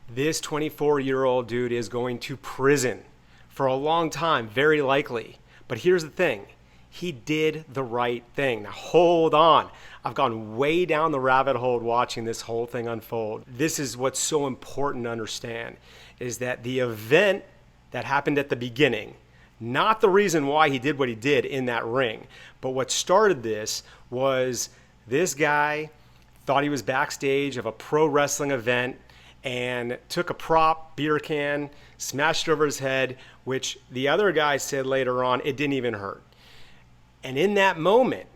This 24-year-old dude is going to prison for a long time, very likely. But here's the thing. He did the right thing. Now hold on. I've gone way down the rabbit hole watching this whole thing unfold. This is what's so important to understand, is that the event that happened at the beginning, not the reason why he did what he did in that ring, but what started this was this guy thought he was backstage of a pro wrestling event and took a prop beer can, smashed it over his head, which the other guy said later on, it didn't even hurt. And in that moment,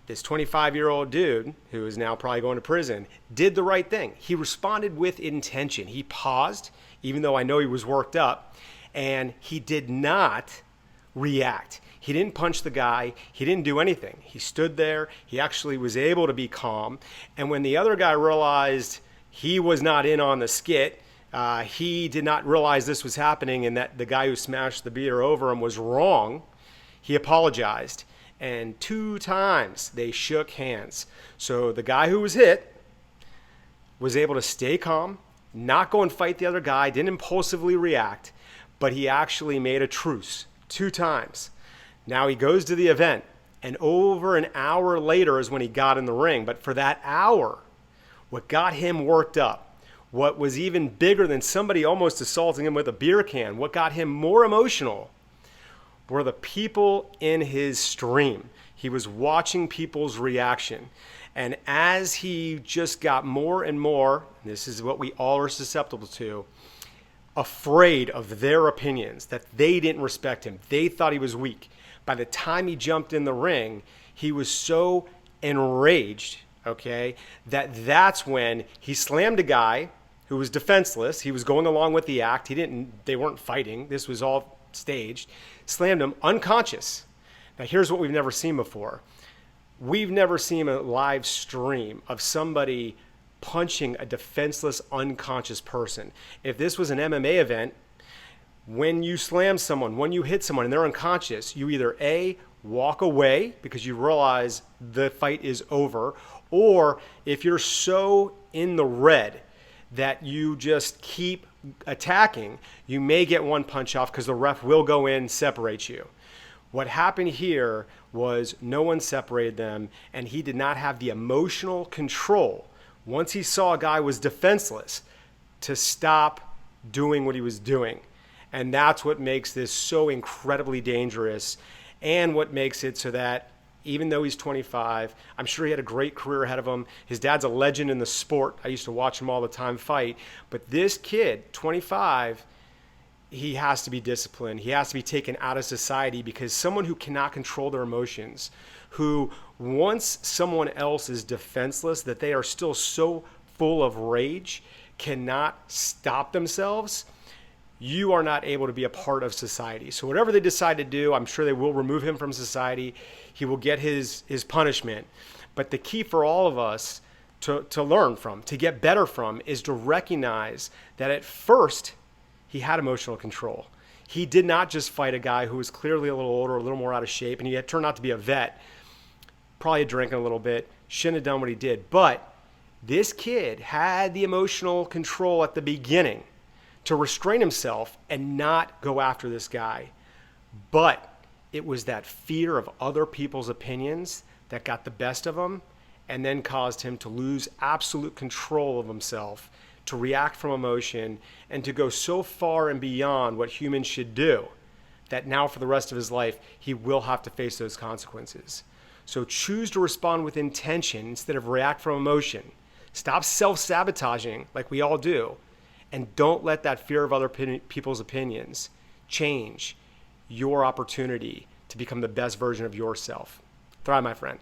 this 25-year-old dude, who is now probably going to prison, did the right thing. He responded with intention. He paused, even though I know he was worked up, and he did not react. He didn't punch the guy. He didn't do anything. He stood there. He actually was able to be calm. And when the other guy realized he was not in on the skit, he did not realize this was happening and that the guy who smashed the beer over him was wrong, he apologized. And 2 times they shook hands. So the guy who was hit was able to stay calm, not go and fight the other guy, didn't impulsively react, but he actually made a truce 2 times. Now he goes to the event, and over an hour later is when he got in the ring. But for that hour, what got him worked up, what was even bigger than somebody almost assaulting him with a beer can, what got him more emotional were the people in his stream. He was watching people's reaction. And as he just got more and more, this is what we all are susceptible to, afraid of their opinions, that they didn't respect him. They thought he was weak. By the time he jumped in the ring, he was so enraged, okay, that's when he slammed a guy who was defenseless. He was going along with the act. They weren't fighting. This was all staged. Slammed him unconscious. Now here's what we've never seen before. We've never seen a live stream of somebody punching a defenseless, unconscious person. If this was an MMA event, when you slam someone, when you hit someone and they're unconscious, you either A, walk away because you realize the fight is over, or if you're so in the red that you just keep attacking, you may get one punch off because the ref will go in and separate you. What happened here was no one separated them, and he did not have the emotional control once he saw a guy was defenseless to stop doing what he was doing. And that's what makes this so incredibly dangerous, and what makes it so that even though he's 25, I'm sure he had a great career ahead of him. His dad's a legend in the sport. I used to watch him all the time fight. But this kid, 25, he has to be disciplined. He has to be taken out of society, because someone who cannot control their emotions, who once someone else is defenseless, that they are still so full of rage, cannot stop themselves, you are not able to be a part of society. So whatever they decide to do, I'm sure they will remove him from society. He will get his punishment. But the key for all of us to learn from, to get better from, is to recognize that at first he had emotional control. He did not just fight a guy who was clearly a little older, a little more out of shape, and he had turned out to be a vet, probably drinking a little bit, shouldn't have done what he did. But this kid had the emotional control at the beginning to restrain himself and not go after this guy. But it was that fear of other people's opinions that got the best of him and then caused him to lose absolute control of himself, to react from emotion, and to go so far and beyond what humans should do that now for the rest of his life, he will have to face those consequences. So choose to respond with intention instead of react from emotion. Stop self-sabotaging like we all do. And don't let that fear of other people's opinions change your opportunity to become the best version of yourself. Thrive, my friend.